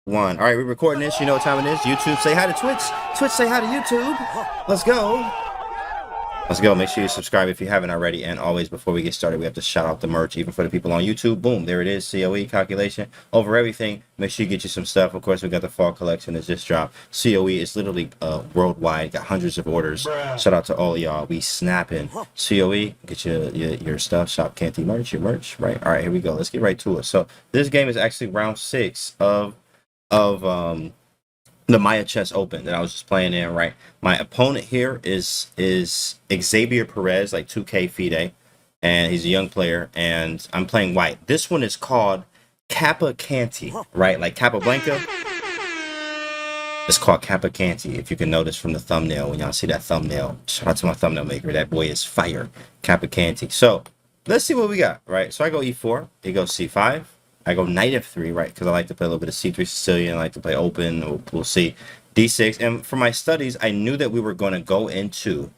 One. All right, we're recording this. You know what time it is. YouTube, say hi to Twitch. Twitch, say hi to YouTube. Let's go. Let's go. Make sure you subscribe if you haven't already. And always, before we get started, we have to shout out the merch, even for the people on YouTube. Boom, there it is. COE calculation over everything. Make sure you get you some stuff. Of course, we got the fall collection that just dropped. COE is literally worldwide. Got hundreds of orders. Shout out to all of y'all. We snapping. COE, get your stuff. Shop Canty merch, your merch. Right. All right, here we go. Let's get right to it. So this game is actually round 6 of the Maia Chess Open that I was just playing in, right? My opponent here is Xavier Perez, like 2K FIDE, and he's a young player, and I'm playing white. This one is called CapaCanty, right? Like Capablanca. It's called CapaCanty, if you can notice from the thumbnail. When y'all see that thumbnail, shout out to my thumbnail maker. That boy is fire. CapaCanty. So let's see what we got, right? So I go e4, he goes c5. I go knight f3, right? Because I like to play a little bit of c3 Sicilian. I like to play open. We'll see. d6. And for my studies, I knew that we were going to go into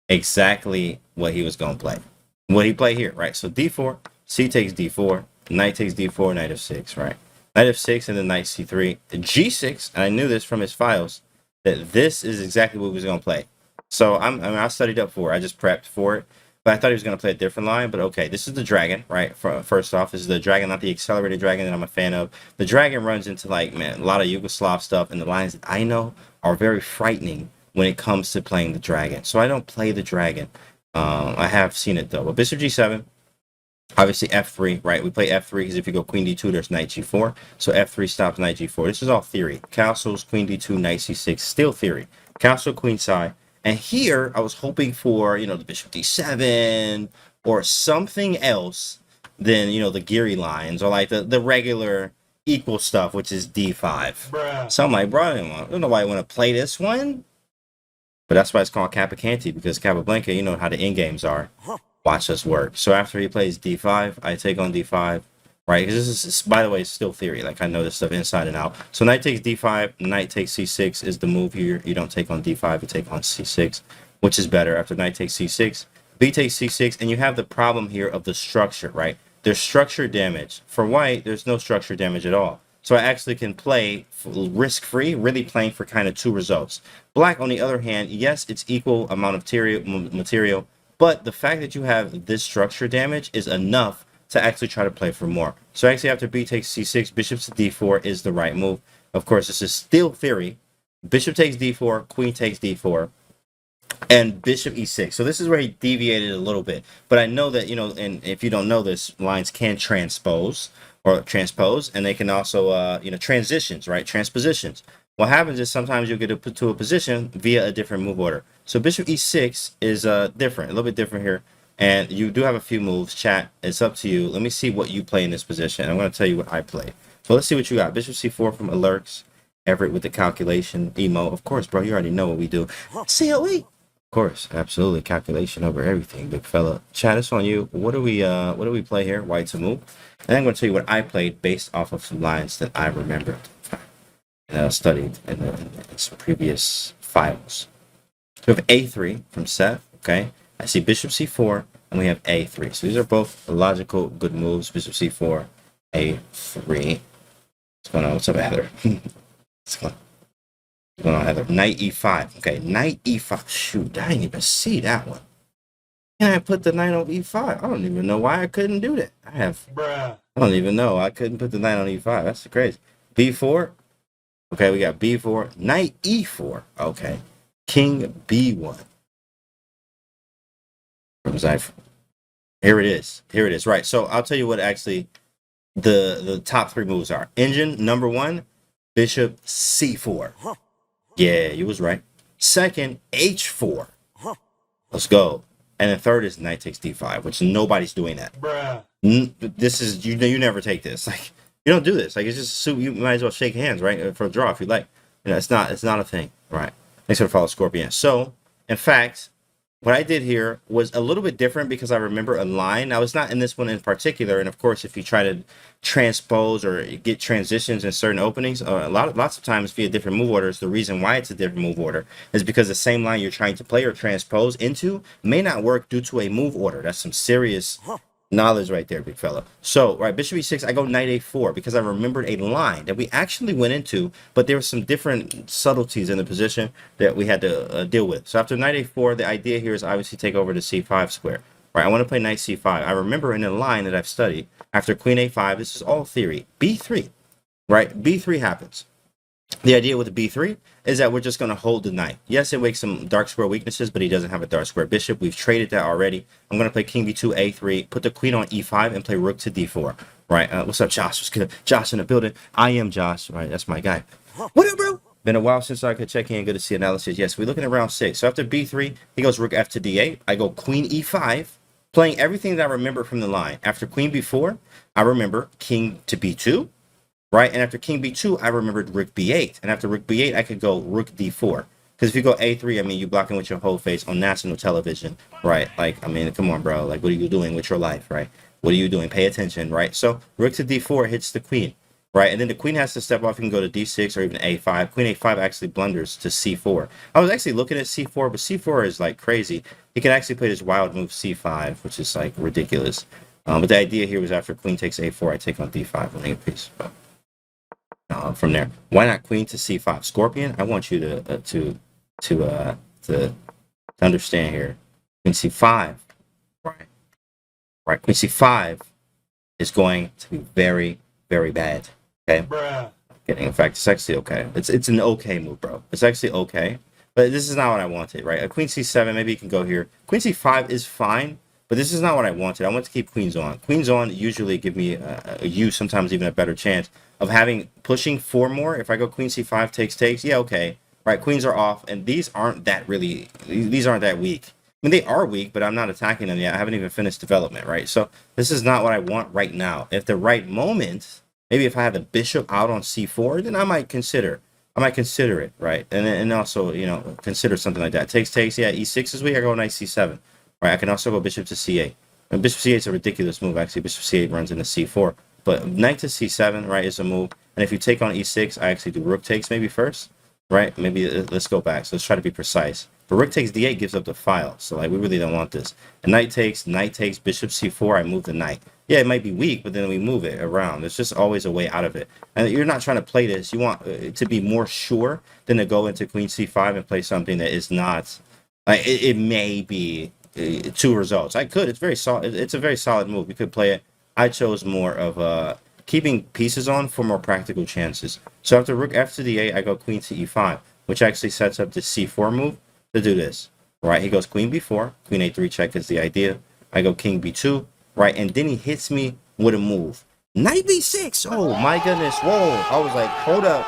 exactly what he was going to play. What he played here, right? So d4, c takes d4, knight takes d4, knight f6, right? Knight f6 and then knight c3. g6, and I knew this from his files, that this is exactly what he was going to play. So I studied up for it. I just prepped for it. But I thought he was going to play a different line. But okay, this is the dragon, right? First off, this is the dragon, not the accelerated dragon that I'm a fan of. The dragon runs into, like, man, a lot of Yugoslav stuff. And the lines that I know are very frightening when it comes to playing the dragon. So I don't play the dragon. I have seen it, though. But bishop g7, obviously f3, right? We play f3 because if you go queen d2, there's knight g4. So f3 stops knight g4. This is all theory. Castles, queen d2, knight c6, still theory. Castle, queen side. And here, I was hoping for, you know, the bishop d7 or something else than, you know, the Geary lines or like the regular equal stuff, which is d5. Bruh. So I'm like, bro, I don't know why I want to play this one. But that's why it's called CapaCanty, because Capablanca, you know how the end games are. Watch us work. So after he plays d5, I take on d5. Right, because this is, by the way, it's still theory. Like, I know this stuff inside and out. So knight takes d5, knight takes c6 is the move here. You don't take on d5, you take on c6, which is better. After knight takes c6, b takes c6, and you have the problem here of the structure, right? There's structure damage. For white, there's no structure damage at all. So I actually can play risk-free, really playing for kind of two results. Black, on the other hand, yes, it's equal amount of material, but the fact that you have this structure damage is enough to actually try to play for more. So actually after b takes c6, bishop to d4 is the right move. Of course, this is still theory. Bishop takes d4, queen takes d4, and bishop e6. So this is where he deviated a little bit. But I know that, you know, and if you don't know this, lines can transpose, and they can also, you know, transitions, right? Transpositions. What happens is sometimes you'll get to a position via a different move order. So bishop e6 is different, a little bit different here. And you do have a few moves. Chat, it's up to you. Let me see what you play in this position. I'm going to tell you what I play. So let's see what you got. Bishop c4 from Alerks. Everett with the calculation. Emo. Of course, bro. You already know what we do. COE. Of course. Absolutely. Calculation over everything, big fella. Chat, it's on you. What do we play here? White to move. And I'm going to tell you what I played based off of some lines that I remembered and studied in some previous files. So we have a3 from Seth. Okay. I see bishop c4, and we have a3. So these are both logical, good moves. Bishop c4, a3. What's going on? What's up, Heather? What's going on, Heather? Knight e5. Okay, knight e5. Shoot, I didn't even see that one. And I put the knight on e5. I don't even know why I couldn't do that. I don't even know. I couldn't put the knight on e5. That's crazy. b4. Okay, we got b4. Knight e4. Okay. King b1. Here it is. Here it is. Right. So I'll tell you what actually the top 3 moves are. Engine, number 1, bishop c4. Yeah, you was right. Second, h4. Let's go. And the third is knight takes d5, which nobody's doing that. This is, you never take this. Like, you don't do this. Like, it's just, you might as well shake hands, right? For a draw if you like. You know, it's not a thing. Right. Thanks for the follow, Scorpion. So, in fact, what I did here was a little bit different because I remember a line. Now, it's not in this one in particular. And of course, if you try to transpose or get transitions in certain openings, lots of times via different move orders, the reason why it's a different move order is because the same line you're trying to play or transpose into may not work due to a move order. That's some serious Knowledge right there, big fella. So, right, bishop e6, I go knight a4 because I remembered a line that we actually went into, but there were some different subtleties in the position that we had to deal with. So after knight a4, the idea here is obviously take over the c5 square. Right, I want to play knight c5. I remember in a line that I've studied, after queen a5, this is all theory, b3, right? b3 happens. The idea with the b3 is that we're just going to hold the knight. Yes, it makes some dark square weaknesses, but he doesn't have a dark square bishop. We've traded that already. I'm going to play king b2, a3, put the queen on e5, and play rook to d4. Right? What's up, Josh? What's good? Josh in the building. I am Josh. Right? That's my guy. What up, bro? Been a while since I could check in. Good to see analysis. Yes, we're looking at round 6. So after b3, he goes rook f to d8. I go queen e5, playing everything that I remember from the line. After queen b4, I remember king to b2. Right, and after king b2, I remembered rook b8, and after rook b8, I could go rook d4. Because if you go a3, I mean, you're blocking with your whole face on national television, right? Like, I mean, come on, bro. Like, what are you doing with your life, right? What are you doing? Pay attention, right? So rook to d4 hits the queen, right? And then the queen has to step off. You can go to d6 or even a5. Queen a5 actually blunders to c4. I was actually looking at c4, but c4 is like crazy. He can actually play this wild move c5, which is like ridiculous. But the idea here was after queen takes a4, I take on d5 winning a piece. From there, why not queen to c5? Scorpion, I want you to understand here. Queen c5, right? Queen c5 is going to be very, very bad. Okay. In fact, it's actually okay. It's an okay move, bro. It's actually okay, but this is not what I wanted, right? A queen c7, maybe you can go here. Queen c5 is fine, but this is not what I wanted. I want to keep queens on. Queens on usually give me sometimes even a better chance of pushing 4 more. If I go queen c5 takes, yeah, okay, right? Queens are off, and these aren't that weak. I mean, they are weak, but I'm not attacking them yet. I haven't even finished development, right? So this is not what I want right now. If the right moment, maybe if I have the bishop out on c4, then I might consider it, right? And also, you know, consider something like that. Takes, yeah, e6 is weak. I go knight c7, right? I can also go bishop to c8. And bishop c8 is a ridiculous move, actually. Bishop c8 runs into c4. But knight to c7, right, is a move. And if you take on e6, I actually do rook takes maybe first, right? Maybe let's go back. So let's try to be precise. But rook takes d8 gives up the file. So, like, we really don't want this. And knight takes, bishop c4, I move the knight. Yeah, it might be weak, but then we move it around. There's just always a way out of it. And you're not trying to play this. You want to be more sure than to go into queen c5 and play something that is not... it may be 2 results. I could. It's very solid. It's a very solid move. You could play it. I chose more of keeping pieces on for more practical chances. So after rook f to d8, I go queen to e5, which actually sets up the c4 move to do this. Right, he goes queen b4, queen a3 check is the idea. I go king b2, right, and then he hits me with a move. Knight b6. Oh my goodness. Whoa. I was like, hold up.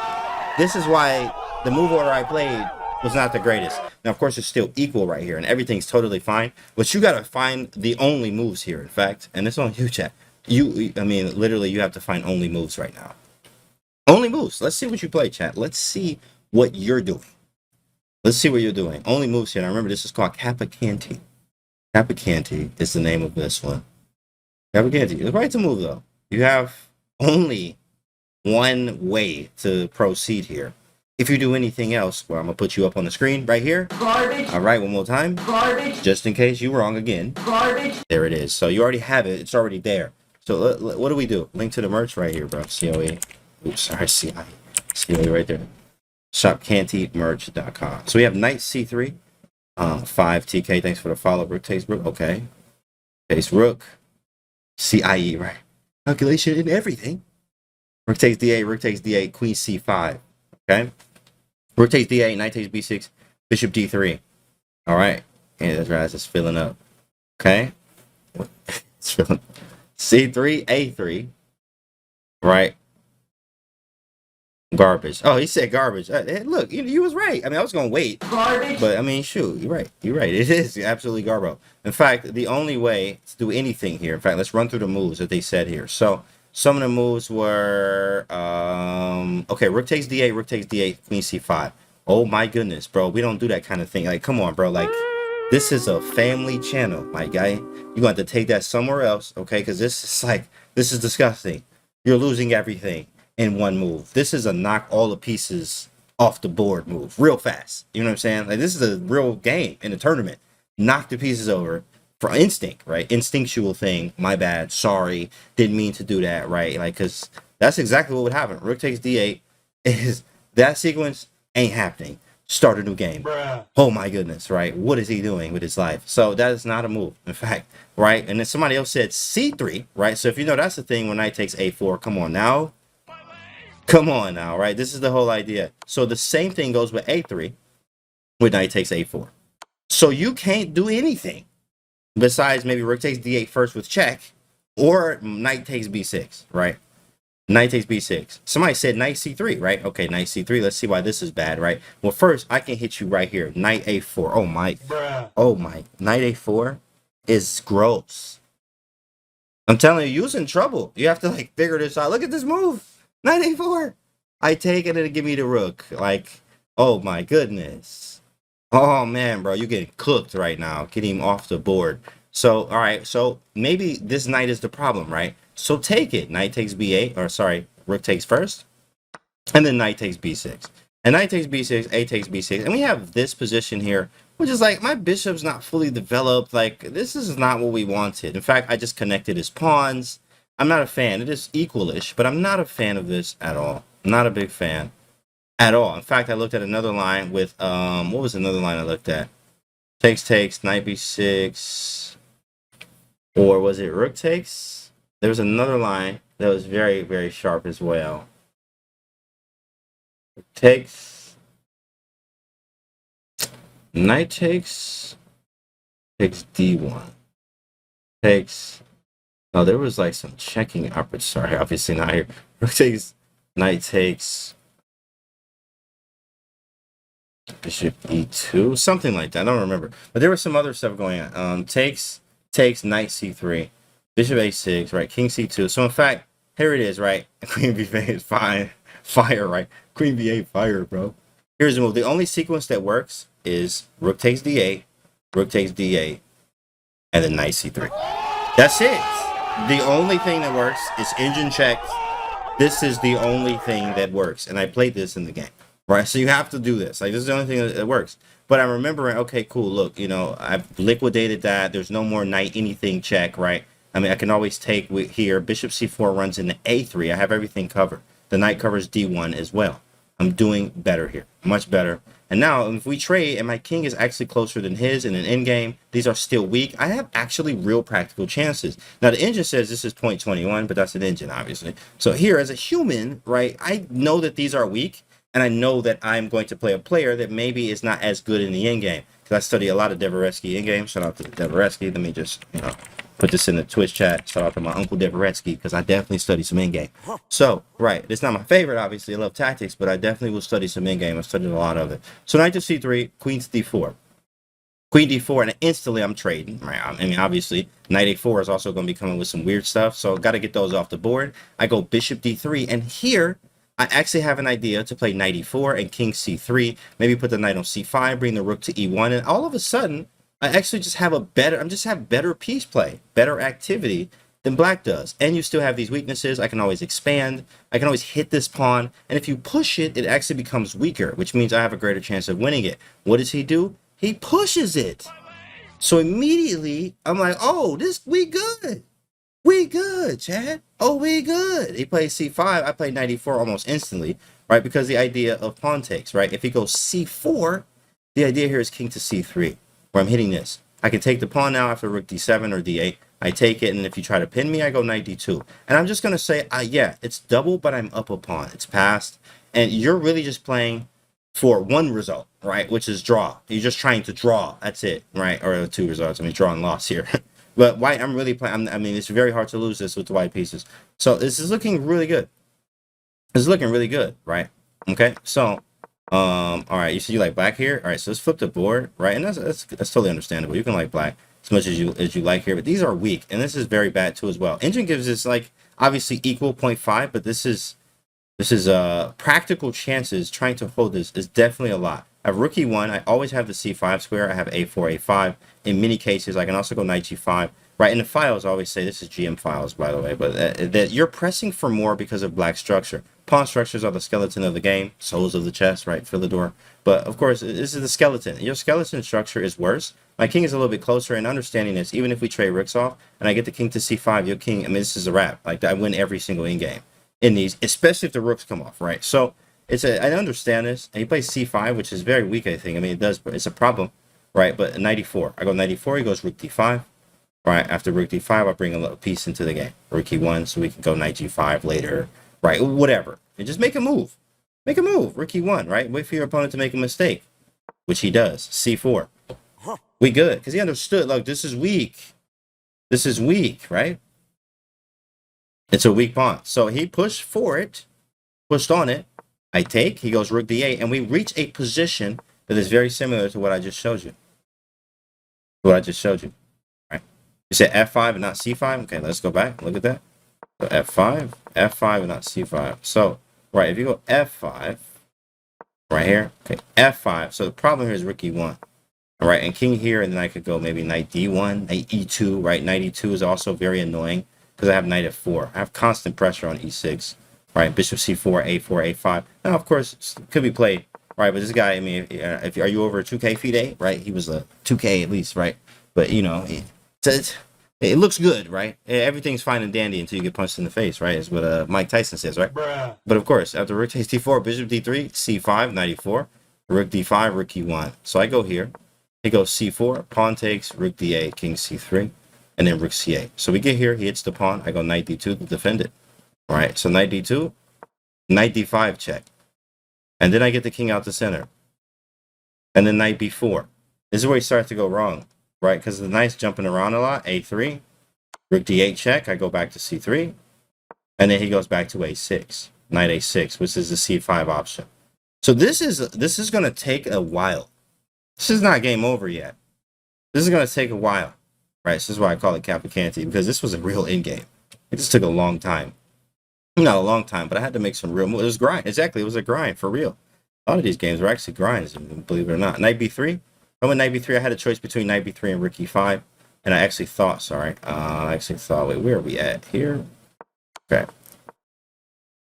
This is why the move order I played was not the greatest. Now, of course, it's still equal right here, and everything's totally fine. But you got to find the only moves here, in fact. And it's on you, chat. I mean, literally, you have to find only moves right now. Only moves. Let's see what you play, chat. Let's see what you're doing. Let's see what you're doing. Only moves here. Now, remember, this is called CapaCanty. CapaCanty is the name of this one. CapaCanty. It's right to move, though. You have only one way to proceed here. If you do anything else, well, I'm going to put you up on the screen right here. Garbage. All right, one more time. Garbage. Just in case you're wrong again. Garbage. There it is. So you already have it. It's already there. So what do we do? Link to the merch right here, bro. COE. Oops, sorry, CI. COE right there. ShopCantyMerch.com. So we have knight c3. 5 TK. Thanks for the follow. Rook takes rook. Okay. Takes rook. CIE, right? Calculation and everything. Rook takes d8. Rook takes d8. Queen c5. Okay. Rook takes d8. Knight takes b6. Bishop d3. All right. And that's right. It's filling up. Okay. It's filling. C3, A3. Right. Garbage. Oh, he said garbage. Look, you was right. I mean, I was going to wait. Garbage. But, I mean, shoot, you're right. You're right. It is absolutely garbo. In fact, the only way to do anything here, in fact, let's run through the moves that they said here. So, some of the moves were, okay, rook takes d8, queen c5. Oh, my goodness, bro. We don't do that kind of thing. Like, come on, bro. Like, this is a family channel, my guy. You're going to have to take that somewhere else, okay? Because this is disgusting. You're losing everything in one move. This is a knock all the pieces off the board move real fast. You know what I'm saying? Like, this is a real game in a tournament. Knock the pieces over for instinct, right? Instinctual thing. My bad. Sorry. Didn't mean to do that, right? Like, because that's exactly what would happen. Rook takes d8 is that sequence ain't happening. Start a new game. Bruh. Oh my goodness, right? What is he doing with his life? So that is not a move, in fact, right? And then somebody else said c3, right? So if you know that's the thing when knight takes a4, come on now. Come on now, right? This is the whole idea. So the same thing goes with a3 when knight takes a4. So you can't do anything besides maybe rook takes d8 first with check, or knight takes b6, right? Knight takes b6. Somebody said knight c3, right? Okay, knight c3. Let's see why this is bad, right? Well, first, I can hit you right here. Knight a4. Oh, my. Bruh. Oh, my. Knight a4 is gross. I'm telling you, you're in trouble. You have to, like, figure this out. Look at this move. Knight a4. I take it and it give me the rook. Like, oh, my goodness. Oh, man, bro. You're getting cooked right now. Getting him off the board. So, all right. So, maybe this knight is the problem, right? So take it. Knight takes b8, or sorry, rook takes first, and then knight takes b6. And knight takes b6, a takes b6, and we have this position here, which is like, my bishop's not fully developed. Like, this is not what we wanted. In fact, I just connected his pawns. I'm not a fan. It is equalish, but I'm not a fan of this at all. I'm not a big fan at all. In fact, I looked at another line with, what was another line I looked at? Takes, knight b6, or was it rook takes? There was another line that was very, very sharp as well. Takes, knight takes d1. Takes, oh, there was like some checking up. Sorry, obviously not here. Rook takes, knight takes, bishop e2, something like that. I don't remember. But there was some other stuff going on. Takes, knight c3. Bishop a6, right? King c2. So in fact, here it is, right? Queen b8 is fine. Fire, right? Queen b8, fire, bro. Here's the move. The only sequence that works is rook takes d8, rook takes d8, and then knight c3. That's it. The only thing that works is engine checked. This is the only thing that works. And I played this in the game, right? So you have to do this. Like, this is the only thing that works. But I'm remembering, okay, cool. Look, you know, I've liquidated that. There's no more knight anything check, right? I mean, I can always take here. Bishop c4 runs into a3. I have everything covered. The knight covers d1 as well. I'm doing better here. Much better. And now, if we trade, and my king is actually closer than his in an endgame, these are still weak. I have actually real practical chances. Now, the engine says this is 0.21, but that's an engine, obviously. So here, as a human, right, I know that these are weak, and I know that I'm going to play a player that maybe is not as good in the endgame. Because I study a lot of Dvoretsky endgame. Shout out to Dvoretsky. Let me just, you know, put this in the Twitch chat. Shout out to my uncle Dvoretsky, because I definitely study some endgame. So, right, it's not my favorite, obviously. I love tactics, but I definitely will study some endgame. I studied a lot of it. So knight to c3, queen to d4. Queen d4, and instantly I'm trading. Right? I mean, obviously, knight a4 is also going to be coming with some weird stuff, so got to get those off the board. I go bishop d3, and here I actually have an idea to play knight e4 and king c3. Maybe put the knight on c5, bring the rook to e1, and all of a sudden, I actually just have better piece play, better activity than black does. And you still have these weaknesses. I can always expand. I can always hit this pawn. And if you push it, it actually becomes weaker, which means I have a greater chance of winning it. What does he do? He pushes it. So immediately, I'm like, oh, we good. We good, Chad. Oh, we good. He plays c5. I play knight e4 almost instantly, right? Because the idea of pawn takes, right? If he goes c4, the idea here is king to c3. Where I'm hitting this. I can take the pawn now after rook d7 or d8. I take it, and if you try to pin me, I go knight d2. And I'm just going to say, yeah, it's double, but I'm up a pawn. It's passed. And you're really just playing for one result, right? Which is draw. You're just trying to draw. That's it, right? Or two results. I mean, draw and loss here. But white, I'm really playing. I mean, it's very hard to lose this with the white pieces. So this is looking really good. It's looking really good, right? Okay, so... all right, you see you like black here. All right, so let's flip the board, right? And that's totally understandable. You can like black as much as you like here, but these are weak, and this is very bad too as well. Engine gives us like obviously equal 0.5, but this is practical chances. Trying to hold this is definitely a lot. I have rook e1. I always have the c5 square. I have a4, a5. In many cases, I can also go knight g5. Right, in the files, I always say, this is GM files, by the way, but that you're pressing for more because of black structure. Pawn structures are the skeleton of the game, souls of the chess, right, Philidor. But, of course, this is the skeleton. Your skeleton structure is worse My king is a little bit closer, and understanding this, even if we trade rooks off, and I get the king to c5, your king, I mean, this is a wrap. Like, I win every single in-game in these, especially if the rooks come off, right? So, I understand this, and he plays c5, which is very weak, I think. I mean, it's a problem, right? But 94, I go 94, he goes rook d5. Right, after rook d5, I bring a little piece into the game. Rook e1, so we can go knight g5 later, right? Whatever. And just make a move. Make a move. Rook e1, right? Wait for your opponent to make a mistake, which he does. c4. We good, because he understood, look, this is weak. This is weak, right? It's a weak pawn. So he pushed for it, pushed on it. I take, he goes rook d8, and we reach a position that is very similar to what I just showed you. You said f5 and not c5? Okay, let's go back. Look at that. So f5, f5 and not c5. So, right, if you go f5, right here, okay, f5. So the problem here is rook e1. All right, and king here, and then I could go maybe knight d1, knight e2, right? Knight e2 is also very annoying because I have knight f4. I have constant pressure on e6, right? Bishop c4, a4, a5. Now, of course, it could be played, right? But this guy, I mean, if are you over a 2K FIDE, right? He was a 2K at least, right? But, you know, it looks good, right? Everything's fine and dandy until you get punched in the face, right? Is what Mike Tyson says, right? Bruh. But of course, after rook takes d4, bishop d3, c5, 94, rook d5, rook e1. So I go here. He goes c4, pawn takes, rook d8, king c3, and then rook c8. So we get here, he hits the pawn. I go knight d2 to defend it, right? So knight d2, knight d5 check. And then I get the king out the center. And then knight b4. This is where he starts to go wrong. Right, because the knight's jumping around a lot. A3, rook d8 check. I go back to c3, and then he goes back to a6, knight a6, which is the c5 option. So this is going to take a while. This is not game over yet. This is going to take a while, right? This is why I call it CapaCanty, because this was a real in game. It just took a long time. Not a long time, but I had to make some real moves. It was grind. Exactly, it was a grind for real. A lot of these games were actually grinds, believe it or not. Knight b3. I went knight b3. I had a choice between knight b3 and rook e5. And I actually thought, wait, where are we at? Here? Okay.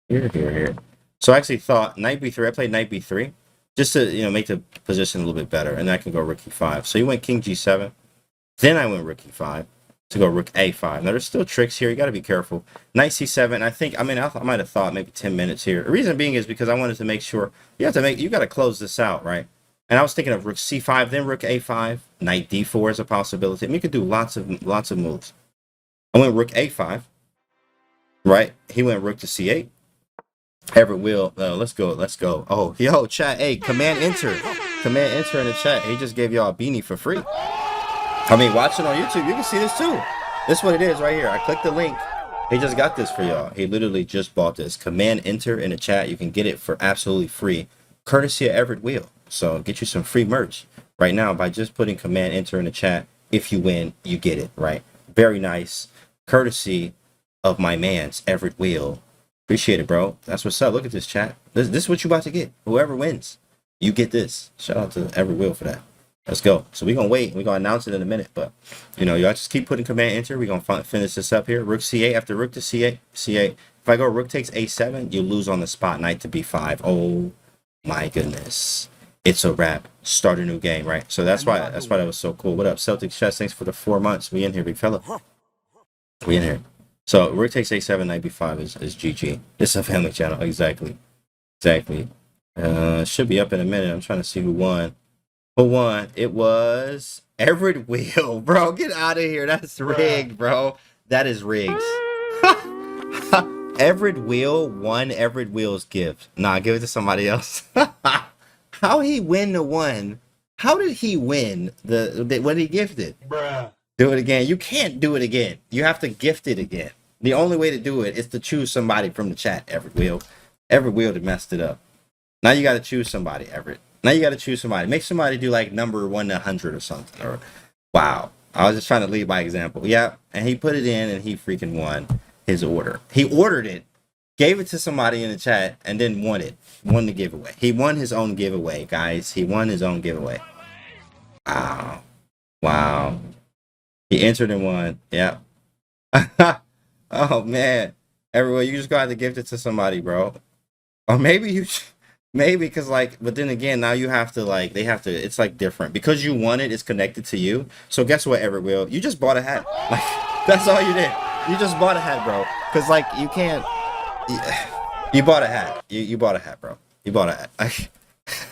Here. So I actually thought knight b3. I played knight b3 just to, you know, make the position a little bit better. And then I can go rook e5. So he went king g7. Then I went rook e5 to go rook a5. Now, there's still tricks here. You got to be careful. Knight c7. I might have thought maybe 10 minutes here. The reason being is because I wanted to make sure you got to close this out, right? And I was thinking of rook c5, then rook a5, knight d4 is a possibility. I mean, you could do lots of moves. I went rook a5, right? He went rook to c8. Everett will. Let's go. Oh, yo, chat. Hey, command enter in the chat. He just gave y'all a beanie for free. I mean, watch it on YouTube. You can see this too. This is what it is right here. I clicked the link. He just got this for y'all. He literally just bought this. Command enter in the chat. You can get it for absolutely free, courtesy of Everett Will. So get you some free merch right now by just putting command enter in the chat. If you win, you get it, right? Very nice. Courtesy of my man's Everett Will. Appreciate it, bro. That's what's up. Look at this chat. This is what you about to get. Whoever wins, you get this. Shout out to Everett Will for that. Let's go. So we're going to wait. We're going to announce it in a minute. But, you know, y'all just keep putting command enter. We're going to finish this up here. Rook c8. After rook to c8. If I go rook takes a7, you lose on the spot. Knight to b5. Oh, my goodness. It's a wrap. Start a new game, right? So that's why that was so cool. What up, Celtic Chess? Thanks for the 4 months. We in here, big fella. We in here. So rook takes a7, knight b5 is GG. It's a family channel. Exactly. Should be up in a minute. I'm trying to see who won. Who won? It was Everett Will, bro. Get out of here. That's rigged, bro. That is rigged. Everett Will won Everett Will's gift. Nah, give it to somebody else. How he win the one? How did he win the what he gifted? Bruh. Do it again. You can't do it again. You have to gift it again. The only way to do it is to choose somebody from the chat, Everett Will. Everett Will that messed it up. Now you got to choose somebody, Everett. Now you got to choose somebody. Make somebody do like number 1 to 100 or something. Or wow. I was just trying to lead by example. Yeah, and he put it in and he freaking won his order. He ordered it, gave it to somebody in the chat, and then won it. Won the giveaway. He won his own giveaway, guys. He won his own giveaway. Wow. He entered and won. Yeah. Oh, man. Everyone, you just got to gift it to somebody, bro. Or maybe you Maybe because like, but then again, now you have to like, they have to. It's like different because you won it. It's connected to you. So guess what, Everett Will? You just bought a hat. Like that's all you did. You just bought a hat, bro. Because like you can't. You, you bought a hat. You bought a hat, bro. You bought a hat. Like,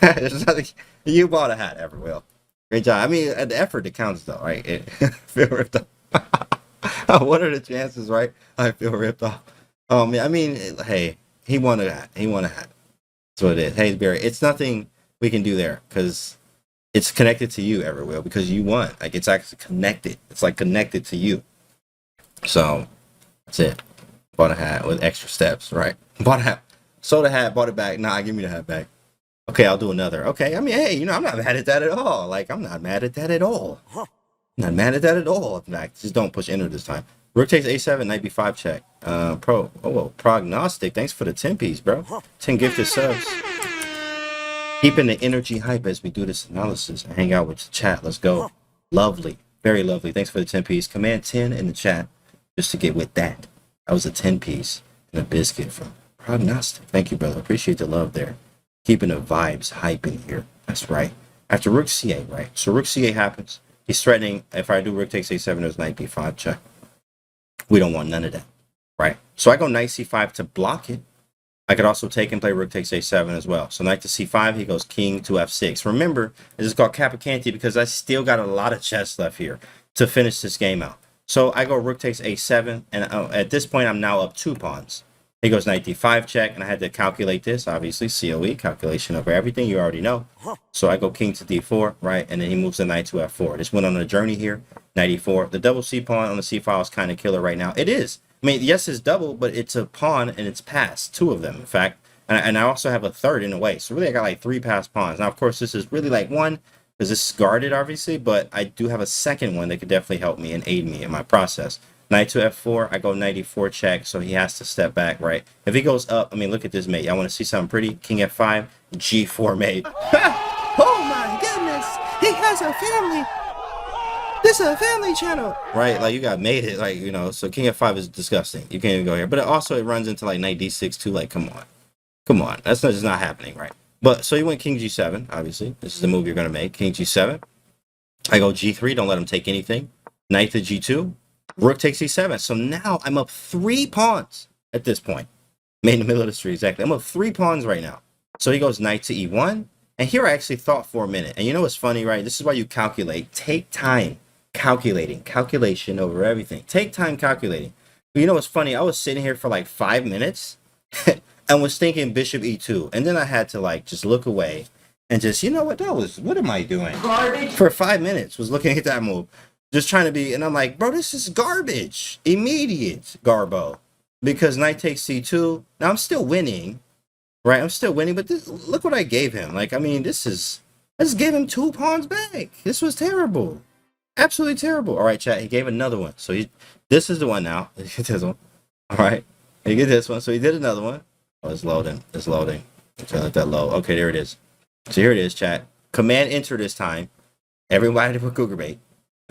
there's nothing. You bought a hat, Everett Will. Great job. I mean, the effort that counts, though, right? Feel ripped off. What are the chances, right? I feel ripped off. I mean, hey, he won a hat. He won a hat. That's what it is. Hey, Barry, it's nothing we can do there because it's connected to you, Everwill, because you won. Like it's actually connected. It's like connected to you. So that's it. Bought a hat with extra steps, right? Bought a hat, sold a hat, bought it back. Nah, give me the hat back. Okay, I'll do another. Okay, I mean, hey, I'm not mad at that at all. Like, I'm not mad at that at all. Not mad at that at all. In fact, just don't push enter this time. Rook takes a7, knight b5 check. Prognostic. Thanks for the 10 piece, bro. 10 gifted subs. Keeping the energy hype as we do this analysis and hang out with the chat. Let's go. Lovely. Very lovely. Thanks for the 10 piece. Command 10 in the chat just to get with that. That was a 10 piece and a biscuit from Prognostic. Thank you, brother. Appreciate the love there. Keeping the vibes hype in here. That's right. After rook c8, right? So rook c8 happens. He's threatening, if I do rook takes a7, there's knight b5 check. We don't want none of that, right? So I go knight c5 to block it. I could also take and play rook takes a7 as well. So knight to c5, he goes king to f6. Remember, this is called CapaCanty because I still got a lot of chess left here to finish this game out. So I go rook takes a7, and at this point, I'm now up 2 pawns. He goes knight d5 check, and I had to calculate this, obviously, COE, calculation over everything, you already know. So I go king to d4, right, and then he moves the knight to f4. This went on a journey here, knight e4. The double c pawn on the c file is kind of killer right now. It is. I mean, yes, it's double, but it's a pawn, and it's passed, 2 of them, in fact. And I also have a third in a way. So really, I got like 3 passed pawns. Now, of course, this is really like 1, because this is guarded, obviously, but I do have a second one that could definitely help me and aid me in my process. Knight to f4, I go knight e4 check, so he has to step back, right? If he goes up, I mean, look at this mate. Y'all want to see something pretty? King f5, g4 mate. Oh my goodness! He has a family! This is a family channel! Right, like you got made it, like, so king f5 is disgusting. You can't even go here. But it runs into like knight d6 too, like, come on. Come on, that's just not happening, right? But, so you went king g7, obviously. This is the move you're going to make, king g7. I go g3, don't let him take anything. Knight to g2. Rook takes e7. So now I'm up 3 pawns at this point. Made in the middle of the street, exactly. I'm up 3 pawns right now. So he goes knight to e1. And here I actually thought for a minute. And you know what's funny, right? This is why you calculate. Take time calculating. Calculation over everything. Take time calculating. But you know what's funny? I was sitting here for like 5 minutes and was thinking bishop e2. And then I had to like just look away and just, what am I doing? Garbage. For 5 minutes was looking at that move. Just trying to be, and I'm like, bro, this is garbage. Immediate garbo. Because knight takes c2. Now I'm still winning, right? I'm still winning, but look what I gave him. Like, I mean, I just gave him 2 pawns back. This was terrible. Absolutely terrible. All right, chat, he gave another one. So this is the one now. He get this one. All right. He get this one. So he did another one. Oh, it's loading. It's loading. Try to let that load. Okay, there it is. So here it is, chat. Command enter this time. Everybody put cougar bait.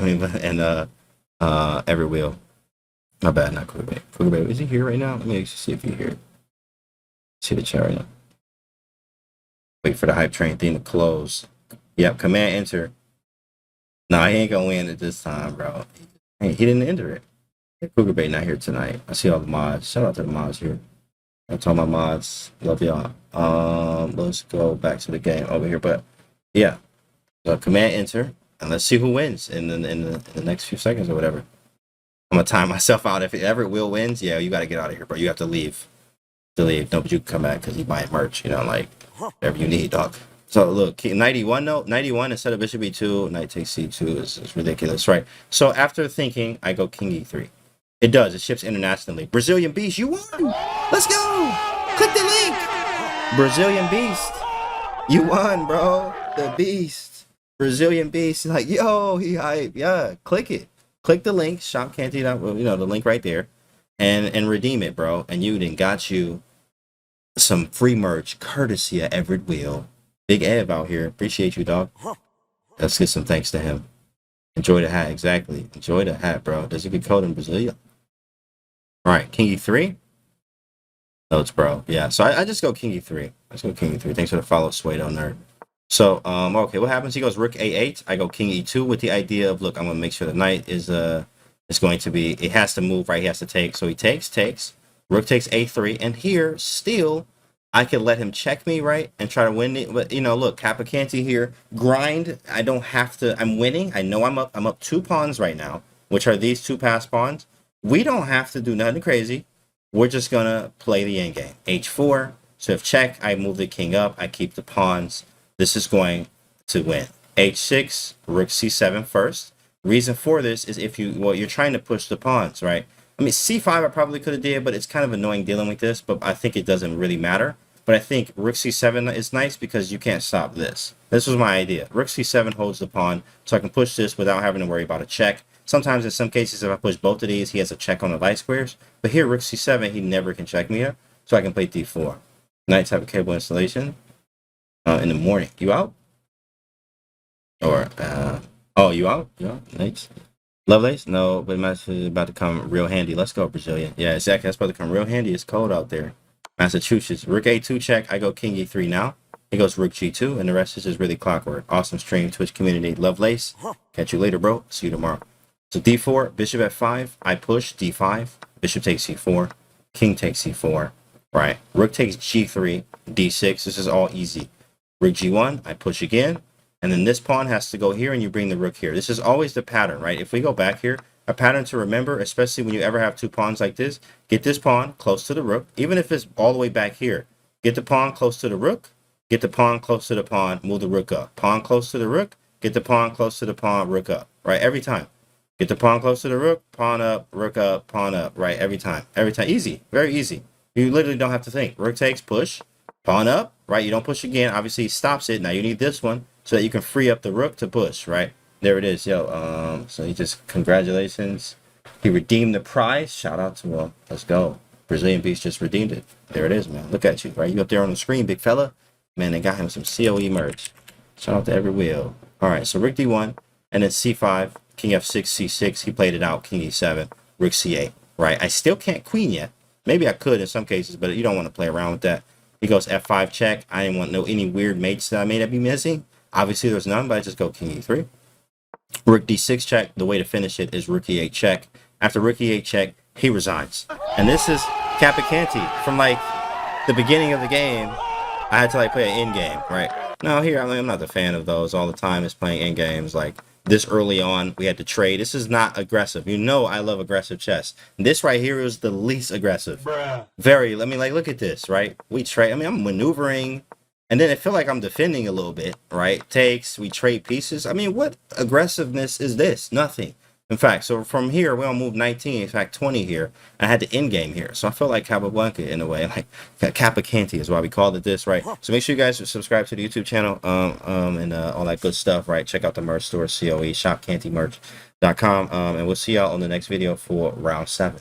I mean, and every wheel. My bad, not cougar bait. Cougar bait, is he here right now? Let me see if he's here. See the chat right now. Wait for the hype train thing to close. Yep, command enter. No, he ain't gonna win it this time, bro. Hey, he didn't enter it. Cougar bait not here tonight. I see all the mods. Shout out to the mods here. That's all my mods. Love y'all. Let's go back to the game over here. But yeah, so command enter. And let's see who wins in the next few seconds or whatever. I'm gonna time myself out. If Everett Will wins, yeah, you gotta get out of here, bro. You have to leave. No, but you can come back because he buying merch. Like whatever you need, dog. So look, knight e1 though. Knight e1 instead of bishop e2. Knight takes c2 is ridiculous, right? So after thinking, I go king e3. It does. It ships internationally. Brazilian Beast, you won. Let's go. Click the link. Brazilian Beast, you won, bro. The Beast. Brazilian Beast, like, yo, he hype. Yeah, click it. Click the link, shopcanty, the link right there, and redeem it, bro. And you then got you some free merch, courtesy of Everett Will. Big Ev out here. Appreciate you, dog. Let's get some thanks to him. Enjoy the hat, exactly. Enjoy the hat, bro. There's a good code in Brazil. All right, king e3. Notes, bro. Yeah, so I just go king e3. Let's go king e3. Thanks for the follow, Suedo nerd. So, okay, what happens? He goes rook a8. I go king e2 with the idea of, look, I'm gonna make sure the knight is going to be, it has to move, right? He has to take. So he takes. Rook takes a3, and here still I could let him check me, right, and try to win it. But you know, look, CapaCanty here, grind. I don't have to. I'm winning. I know I'm up. I'm up 2 pawns right now, which are these 2 passed pawns. We don't have to do nothing crazy. We're just gonna play the end game. H4. So if check, I move the king up. I keep the pawns. This is going to win. H6, rook c7 first. Reason for this is if you, well, you're trying to push the pawns, right? I mean, c5 I probably could have did, but it's kind of annoying dealing with this, but I think it doesn't really matter. But I think rook c7 is nice because you can't stop this. This was my idea. Rook c7 holds the pawn, so I can push this without having to worry about a check. Sometimes in some cases, if I push both of these, he has a check on the light squares. But here, rook c7, he never can check me up, so I can play d4. Knights have a cable installation in the morning. You out? Or, oh, you out? You out? Nice. Lovelace? No, but it's about to come real handy. Let's go, Brazilian. Yeah, exactly. That's about to come real handy. It's cold out there. Massachusetts. Rook a2 check. I go king e3 now. He goes rook g2, and the rest is just really clockwork. Awesome stream, Twitch community. Lovelace. Catch you later, bro. See you tomorrow. So d4, bishop f5. I push d5. Bishop takes c4. King takes c4. Right. Rook takes g3. d6. This is all easy. Rook g1. I push again. And then this pawn has to go here, and you bring the rook here. This is always the pattern, right? If we go back here, a pattern to remember, especially when you ever have 2 pawns like this, get this pawn close to the rook, even if it's all the way back here. Get the pawn close to the rook, get the pawn close to the pawn, move the rook up. Pawn close to the rook, get the pawn close to the pawn, rook up, right? Every time. Get the pawn close to the rook, pawn up, pawn up, right? Every time. Every time. Easy. Very easy. You literally don't have to think. Rook takes, push, pawn up, right? You don't push again. Obviously, he stops it. Now you need this one, so that you can free up the rook to push, right? There it is, yo. So he just, congratulations. He redeemed the prize. Shout out to him. Let's go. Brazilian Beast just redeemed it. There it is, man. Look at you, right? You up there on the screen, big fella. Man, they got him some COE merch. Shout out to every wheel. All right, so rook d1, and then c5, king f6, c6. He played it out, king e7, rook c8, right? I still can't queen yet. Maybe I could in some cases, but you don't want to play around with that. He goes f5 check. I didn't want any weird mates that I may be missing. Obviously, there's none, but I just go king e3. Rook d6 check. The way to finish it is rook e8 check. After rook e8 check, he resigns. And this is CapaCanty. From like the beginning of the game, I had to like play an end game, right? Now here, I mean, I'm not a fan of those all the time. Is playing end games like this early on. We had to trade. This is not aggressive. You know I love aggressive chess. This right here is the least aggressive. Bruh. Very. Let me like look at this, right? We trade. I mean, I'm maneuvering. And then I feel like I'm defending a little bit, right? Takes, we trade pieces. I mean, what aggressiveness is this? Nothing. In fact, so from here, we don't move 19, in fact, 20 here. I had the end game here. So I feel like Capablanca in a way, like CapaCanty is why we called it this, right? So make sure you guys subscribe to the YouTube channel and all that good stuff, right? Check out the merch store, COE, shopcantymerch.com. And we'll see y'all on the next video for round 7.